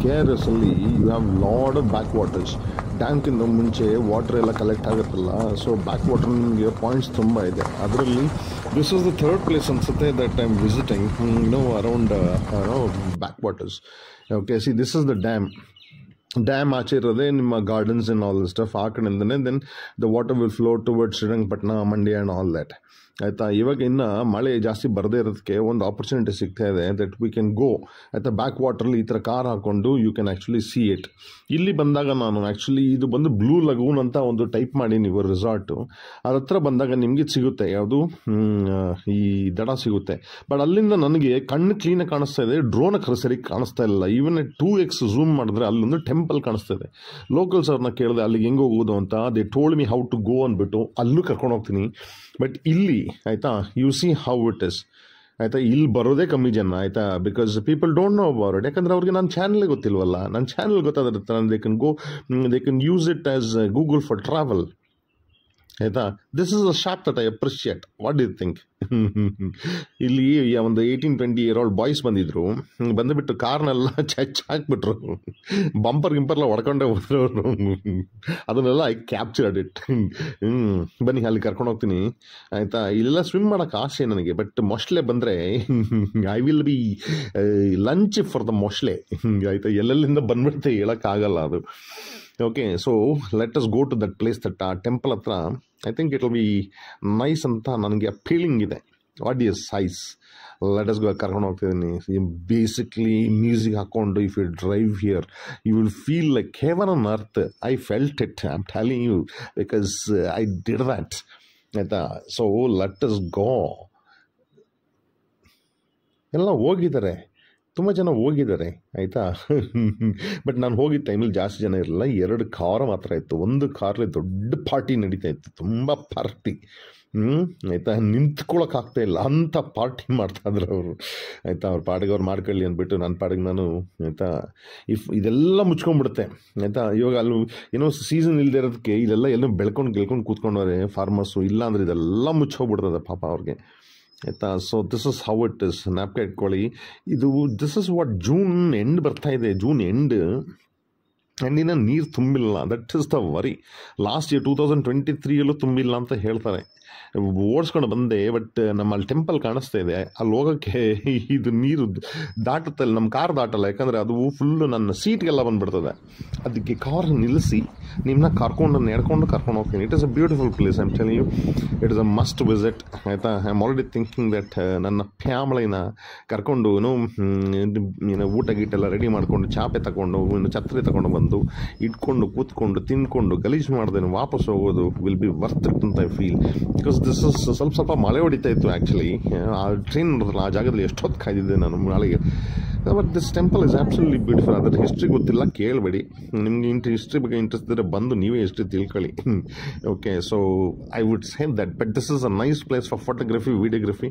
K R S ಅಲ್ಲಿ you have lot of backwaters. ಟ್ಯಾಂಕಿಂದ ಮುಂಚೆ ವಾಟರ್ ಎಲ್ಲ ಕಲೆಕ್ಟ್ ಆಗುತ್ತಲ್ಲ, ಸೊ ಬ್ಯಾಕ್ ವಾಟರ್ ನಿಮಗೆ ಪಾಯಿಂಟ್ಸ್ ತುಂಬ ಇದೆ. ಅದರಲ್ಲಿ this is the third place ಅನ್ಸುತ್ತೆ that I am visiting around backwaters. Okay, see this is the dam ಆಚೆ ಇರೋದೇ ನಿಮ್ಮ ಗಾರ್ಡನ್ಸ್ ಆ್ಯಂಡ್ ಆಲ್ ಸ್ಟಫ್. ಆ ಕಡೆಯಿಂದನೇ then the water will flow towards Srirangapatna, Mandya and all that. ಆಯಿತಾ, ಇವಾಗ ಇನ್ನು ಮಳೆ ಜಾಸ್ತಿ ಬರದೇ ಇರೋದಕ್ಕೆ ಒಂದು ಆಪರ್ಚುನಿಟಿ ಸಿಗ್ತಾ ಇದೆ ದಟ್ ವಿ ಕ್ಯಾನ್ ಗೋ. ಆಯಿತಾ, ಬ್ಯಾಕ್ ವಾಟ್ರಲ್ಲಿ ಈ ಥರ ಕಾರ್ ಹಾಕ್ಕೊಂಡು you can actually see it. ಇಲ್ಲಿ ಬಂದಾಗ ನಾನು ಆ್ಯಕ್ಚುಲಿ ಇದು ಬಂದು ಬ್ಲೂ ಲಗೂನ್ ಅಂತ ಒಂದು ಟೈಪ್ ಮಾಡಿ ನೀವು ರೆಸಾರ್ಟು ಅದ್ರ ಹತ್ರ ಬಂದಾಗ ನಿಮಗೆ ಸಿಗುತ್ತೆ ಯಾವುದು ಈ ದಡ ಸಿಗುತ್ತೆ. ಬಟ್ ಅಲ್ಲಿಂದ ನನಗೆ ಕಣ್ಣು ಕ್ಲೀನಾಗಿ ಕಾಣಿಸ್ತಾ ಇದೆ, ಡ್ರೋನ್ ಸರಿ ಕಾಣಿಸ್ತಾ ಇಲ್ಲ. ಈವನ್ 2x ಝೂಮ್ ಮಾಡಿದ್ರೆ ಅಲ್ಲೊಂದು ಟೆಂಪಲ್ ಕಾಣಿಸ್ತಾ ಇದೆ. ಲೋಕಲ್ಸ್ ಅವ್ರನ್ನ ಕೇಳಿದೆ ಅಲ್ಲಿಗೆ ಹೆಂಗೆ ಹೋಗೋದು ಅಂತ. They told me how to go ಅಂದ್ಬಿಟ್ಟು ಅಲ್ಲೂ ಕರ್ಕೊಂಡು ಹೋಗ್ತೀನಿ. ಬಟ್ ಇಲ್ಲಿ ಆಯಿತಾ, you see how it is. ಆಯಿತಾ, ಇಲ್ಲಿ ಬರೋದೇ ಕಮ್ಮಿ ಜನ. ಆಯಿತಾ, because people don't know about it. ಯಾಕಂದರೆ ಅವ್ರಿಗೆ ನನ್ನ ಚಾನಲ್ ಗೊತ್ತಿಲ್ವಲ್ಲ. ನನ್ನ ಚಾನಲ್ ಗೊತ್ತಾದ್ರೆ they can use it as Google for travel. ಆಯಿತಾ, this is a shop that I appreciate. What do you think? ಇಲ್ಲಿ ಒಂದು 18-20 year old ಬಾಯ್ಸ್ ಬಂದಿದ್ರು. ಬಂದುಬಿಟ್ಟು ಕಾರ್ನೆಲ್ಲ ಹಾಕ್ಬಿಟ್ರು, ಬಂಪರ್ಗಿಂಪರ್ಲ್ಲ ಹೊಡ್ಕೊಂಡೇ ಹೋದ್ರು ಅವರು. ಅದನ್ನೆಲ್ಲ ಐ ಕ್ಯಾಪ್ಚರ್ಡ್ ಇಟ್. ಬನ್ನಿ ಅಲ್ಲಿ ಕರ್ಕೊಂಡು ಹೋಗ್ತೀನಿ. ಆಯಿತಾ, ಇಲ್ಲೆಲ್ಲ ಸ್ವಿಮ್ ಮಾಡೋಕ್ಕೆ ಆಸೆ ನನಗೆ. ಬಟ್ ಮೊಸಳೆ ಬಂದರೆ I will be lunch for the ಮೊಸಳೆ. ಆಯಿತಾ, ಎಲ್ಲೆಲ್ಲಿಂದ ಬಂದ್ಬಿಡುತ್ತೆ ಹೇಳೋಕ್ಕಾಗಲ್ಲ ಅದು. Okay, so let us go to that place. That ಆ ಟೆಂಪಲ್ ಹತ್ರ I think it will be nice ಅಂತ ನನಗೆ ಫೀಲಿಂಗ್ ಇದೆ. What is size? Let us go. ಕರ್ಕೊಂಡು ಹೋಗ್ತಿದ್ದೀನಿ. ಬೇಸಿಕ್ಲಿ ಮ್ಯೂಸಿಕ್ ಹಾಕ್ಕೊಂಡು if you drive here you will feel like heaven on earth. I felt it, I am telling you, because I did that. ಆಯಿತಾ, so let us ಗೋ. ಎಲ್ಲ ಹೋಗಿದ್ದಾರೆ, ತುಂಬ ಜನ ಹೋಗಿದ್ದಾರೆ. ಆಯಿತಾ, ಬಟ್ ನಾನು ಹೋಗಿದ್ದ ಟೈಮಲ್ಲಿ ಜಾಸ್ತಿ ಜನ ಇರಲಿಲ್ಲ. 2 ಕಾರ್ ಮಾತ್ರ ಇತ್ತು. ಒಂದು ಕಾರಲ್ಲಿ ದೊಡ್ಡ ಪಾರ್ಟಿ ನಡೀತಾ ಇತ್ತು, ತುಂಬ ಪಾರ್ಟಿ. ಆಯಿತಾ, ನಿಂತ್ಕೊಳ್ಳೋಕ್ಕಾಗ್ತಾ ಇಲ್ಲ ಅಂಥ ಪಾರ್ಟಿ ಮಾಡ್ತಾಯಿದ್ರು ಅವರು. ಆಯಿತಾ, ಅವ್ರ ಪಾಡಿಗೆ ಅವ್ರು ಮಾಡ್ಕೊಳ್ಳಿ ಅಂದ್ಬಿಟ್ಟು ನನ್ನ ಪಾಡಿಗೆ ನಾನು. ಆಯಿತಾ, ಇದೆಲ್ಲ ಮುಚ್ಕೊಂಡ್ಬಿಡುತ್ತೆ. ಆಯಿತಾ, ಇವಾಗ ಅಲ್ಲಿ ಏನೋ ಸೀಸನ್ ಇಲ್ಲದೆ ಇರೋದಕ್ಕೆ ಇಲ್ಲೆಲ್ಲ ಎಲ್ಲೋ ಬೆಳ್ಕೊಂಡು ಕೂತ್ಕೊಂಡವ್ರೆ ಫಾರ್ಮರ್ಸು. ಇಲ್ಲ ಅಂದರೆ ಇದೆಲ್ಲ ಮುಚ್ಚೋಗ್ಬಿಡ್ತದೆ ಪಾಪ ಅವ್ರಿಗೆ. ಆಯಿತಾ, so this is how it is. ಜ್ಞಾಪಕ ಇಟ್ಕೊಳ್ಳಿ. ಇದು this is what June end ಬರ್ತಾ ಇದೆ. ಜೂನ್ ಎಂಡ್ ಆ್ಯಂಡ್ ಇನ್ನು ನೀರು ತುಂಬಿಲ್ಲ. That is the worry. Last year 2023ಯಲ್ಲೂ ತುಂಬಿಲ್ಲ ಅಂತ ಹೇಳ್ತಾರೆ. ಓಡಿಸ್ಕೊಂಡು ಬಂದೆ. ಬಟ್ ನಮ್ಮಲ್ಲಿ ಟೆಂಪಲ್ ಕಾಣಿಸ್ತಾ ಇದೆ, ಅಲ್ಲಿ ಹೋಗೋಕ್ಕೆ ಇದು ನೀರು ದಾಟುತ್ತೆ. ನಮ್ಮ ಕಾರ್ ದಾಟಲ್ಲ, ಯಾಕಂದರೆ ಅದು ಫುಲ್ಲು ನನ್ನ ಸೀಟ್ಗೆಲ್ಲ ಬಂದುಬಿಡ್ತದೆ. ಅದಕ್ಕೆ ಕಾರ್ ನಿಲ್ಲಿಸಿ ನಿಮ್ಮನ್ನ ನಡ್ಕೊಂಡು ಕರ್ಕೊಂಡು ಹೋಗ್ತೀನಿ. It is a beautiful place. I am telling you, it is a must visit. ಆಯಿತಾ, I am already thinking that ನನ್ನ ಫ್ಯಾಮಿಲಿನ ಕರ್ಕೊಂಡು ಊಟ ಗೀಟೆಲ್ಲ ರೆಡಿ ಮಾಡಿಕೊಂಡು, ಚಾಪೆ ತಗೊಂಡು, ಛತ್ರಿ ತಗೊಂಡು ಬಂದು ಇಟ್ಕೊಂಡು ಕೂತ್ಕೊಂಡು ತಿಂದ್ಕೊಂಡು ಗಲೀಜು ಮಾಡ್ದೇನೆ ವಾಪಸ್ ಹೋಗೋದು ವಿಲ್ ಬಿ ವರ್ತ್ ಇಟ್ ಅಂತ I feel. Because this is ಸ್ವಲ್ಪ ಮಳೆ ಹೊಡಿತಾ ಇತ್ತು ಆ್ಯಕ್ಚುಲಿ. ಆ ಟ್ರೈನ್ ನೋಡಿದ್ರಲ್ಲ, ಆ ಜಾಗದಲ್ಲಿ ಎಷ್ಟೊತ್ತು ಕಾಯ್ದಿದ್ದೆ ನಾನು ಮಳೆಗೆ. But this temple is absolutely beautiful. ಅದರ ಹಿಸ್ಟ್ರಿ ಗೊತ್ತಿಲ್ಲ, ಕೇಳಬೇಡಿ. ನಿಮಗೆ ಹಿಸ್ಟ್ರಿ ಬಗ್ಗೆ ಇಂಟ್ರೆಸ್ಟ್ ಇದ್ದರೆ ಬಂದು ನೀವೇ ಹಿಸ್ಟ್ರಿ ತಿಳ್ಕೊಳ್ಳಿ. Okay, so I would say that. But this is a nice place for photography, videography.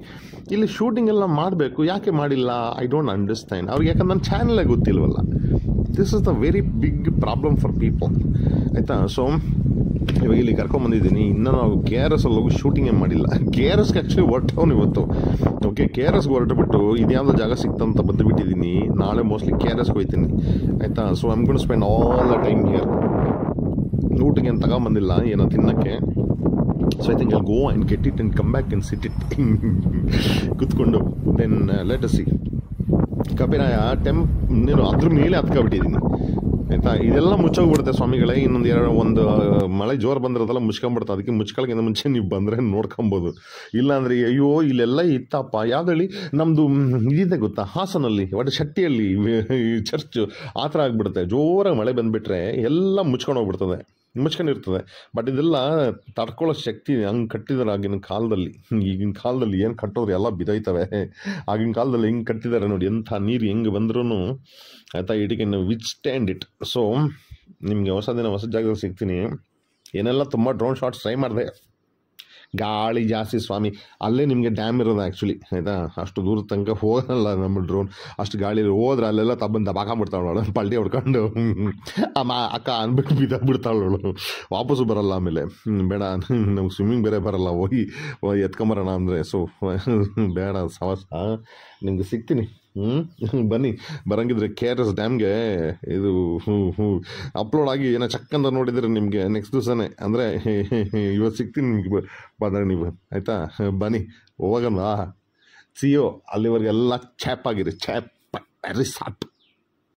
ಇಲ್ಲಿ ಶೂಟಿಂಗ್ ಎಲ್ಲ ಮಾಡಬೇಕು, ಯಾಕೆ ಮಾಡಿಲ್ಲ ಐ ಡೋಂಟ್ ಅಂಡರ್ಸ್ಟ್ಯಾಂಡ್. ಅವ್ರಿಗೆ ಯಾಕಂದ್ರೆ ನನ್ನ ಚಾನಲೇ ಗೊತ್ತಿಲ್ವಲ್ಲ. This is the very big problem for people. ಆಯಿತಾ, ಸೊ ಇವಾಗ ಇಲ್ಲಿ ಕರ್ಕೊಂಬಂದಿದ್ದೀನಿ. ಇನ್ನೂ ನಾವು KRS ಅಲ್ಲಿ ಹೋಗಿ ಶೂಟಿಂಗೇ ಮಾಡಿಲ್ಲ. KRSಗೆ ಆ್ಯಕ್ಚುಲಿ ಹೊರಟವನು ಇವತ್ತು. ಓಕೆ, KRSಗೆ ಹೊರಟುಬಿಟ್ಟು ಇದ್ಯಾವುದೋ ಜಾಗ ಸಿಕ್ತಂತ ಬಂದುಬಿಟ್ಟಿದ್ದೀನಿ. ನಾಳೆ ಮೋಸ್ಟ್ಲಿ KRSಗೆ ಹೋಗ್ತೀನಿ. ಆಯಿತಾ, so I am gone to spend all the time here. ಊಟಕ್ಕೆ ಏನು ತಗೊಂಬಂದಿಲ್ಲ, ಏನೋ ತಿನ್ನೋಕ್ಕೆ. So I think I'll go and get it and come back and sit it ಕೂತ್ಕೊಂಡು. Then let us see. ಕಪಿರಾಯ ನೀನು ಅದ್ರ ಮೇಲೆ ಹತ್ಕೊಬಿಟ್ಟಿದ್ದೀನಿ. ಆಯಿತಾ, ಇದೆಲ್ಲ ಮುಚ್ಚೋಗ್ಬಿಡುತ್ತೆ ಸ್ವಾಮಿಗಳೇ. ಒಂದು ಮಳೆ ಜೋರು ಬಂದಿರೋದೆಲ್ಲ ಮುಚ್ಕೊಂಬಿಡುತ್ತೆ. ಅದಕ್ಕೆ ಮುಚ್ಕೊಳ್ಳೋಕ್ಕಿಂತ ಮುಂಚೆ ನೀವು ಬಂದರೆ ನೋಡ್ಕೊಬೋದು. ಇಲ್ಲಾಂದರೆ ಅಯ್ಯೋ ಇಲ್ಲೆಲ್ಲ ಇತ್ತಪ್ಪ. ಯಾವುದಲ್ಲಿ ನಮ್ಮದು ಇದಿದೆ ಗೊತ್ತಾ, ಹಾಸನಲ್ಲಿ ಒಟ್ಟು ಶೆಟ್ಟಿಯಲ್ಲಿ ಚರ್ಚು ಆ ಥರ ಆಗಿಬಿಡುತ್ತೆ. ಜೋರಾಗಿ ಮಳೆ ಬಂದುಬಿಟ್ರೆ ಎಲ್ಲ ಮುಚ್ಕೊಂಡೋಗ್ಬಿಡ್ತದೆ, ಮುಚ್ಕೊಂಡಿರ್ತದೆ. ಬಟ್ ಇದೆಲ್ಲ ತಡ್ಕೊಳ್ಳೋ ಶಕ್ತಿ ಹಂಗೆ ಕಟ್ಟಿದ್ದಾರೆ ಆಗಿನ ಕಾಲದಲ್ಲಿ. ಈಗಿನ ಕಾಲದಲ್ಲಿ ಏನು ಕಟ್ಟೋರು ಎಲ್ಲ ಬಿದ್ದೋಯ್ತವೆ. ಆಗಿನ ಕಾಲದಲ್ಲಿ ಹೆಂಗೆ ಕಟ್ಟಿದ್ದಾರೆ ನೋಡಿ, ಎಂಥ ನೀರು ಹೆಂಗೆ ಬಂದ್ರೂ ಆಯಿತಾ, it can withstand it. So ನಿಮಗೆ ಹೊಸ ಜಾಗದಲ್ಲಿ ಸಿಗ್ತೀನಿ. ಏನೆಲ್ಲ ತುಂಬ ಡ್ರೋನ್ ಶಾಟ್ಸ್ ಟ್ರೈ ಮಾಡಿದೆ. ಗಾಳಿ ಜಾಸ್ತಿ ಸ್ವಾಮಿ. ಅಲ್ಲೇ ನಿಮಗೆ ಡ್ಯಾಮ್ ಇರೋದು ಆ್ಯಕ್ಚುಲಿ. ಆಯಿತಾ, ಅಷ್ಟು ದೂರದ ತನಕ ಹೋಗಲ್ಲ ನಮ್ಮ ಡ್ರೋನ್. ಅಷ್ಟು ಗಾಳಿಯಲ್ಲಿ ಹೋದ್ರೆ ಅಲ್ಲೆಲ್ಲ ದಬಾಕೊಂಡ್ಬಿಡ್ತಾವಳು, ಪಲ್ಟಿ ಹೊಡ್ಕೊಂಡು ಅಕ್ಕ ಅಂದ್ಬಿಟ್ಟು ಬಿದ್ದಾಗ್ಬಿಡ್ತಾವಳು. ವಾಪಸ್ಸು ಬರಲ್ಲ ಆಮೇಲೆ. ಬೇಡ, ನಮ್ಗೆ ಸ್ವಿಮ್ಮಿಂಗ್ ಬೇರೆ ಬರಲ್ಲ, ಹೋಗಿ ಎತ್ಕೊಂಬರೋಣ ಅಂದರೆ. ಸೊ ಬೇಡ ಸವಸ. ನಿಮ್ಗೆ ಸಿಗ್ತೀನಿ ಬನ್ನಿ, ಬರಂಗಿದ್ರೆ ಕೆ ಆರ್ ಎಸ್ ಡ್ಯಾಮ್ಗೆ ಇದು ಅಪ್ಲೋಡ್ ಆಗಿ ಏನೋ ಚಕ್ಕಂತ ನೋಡಿದರೆ ನಿಮಗೆ ನೆಕ್ಸ್ಟ್ ದಿವಸನೇ ಅಂದರೆ ಇವತ್ತು ಸಿಗ್ತೀನಿ ನಿಮಗೆ ಬಂದರೆ ನೀವು ಆಯಿತಾ. ಬನ್ನಿ ಹೋಗೋಣ. ಸಿಯೋ ಅಲ್ಲಿವರೆಗೆಲ್ಲ ಚ್ಯಾಪ್ ಆಗಿರಿ, ಚ್ಯಾಪ್ ವೆರಿ ಸಾಟ್.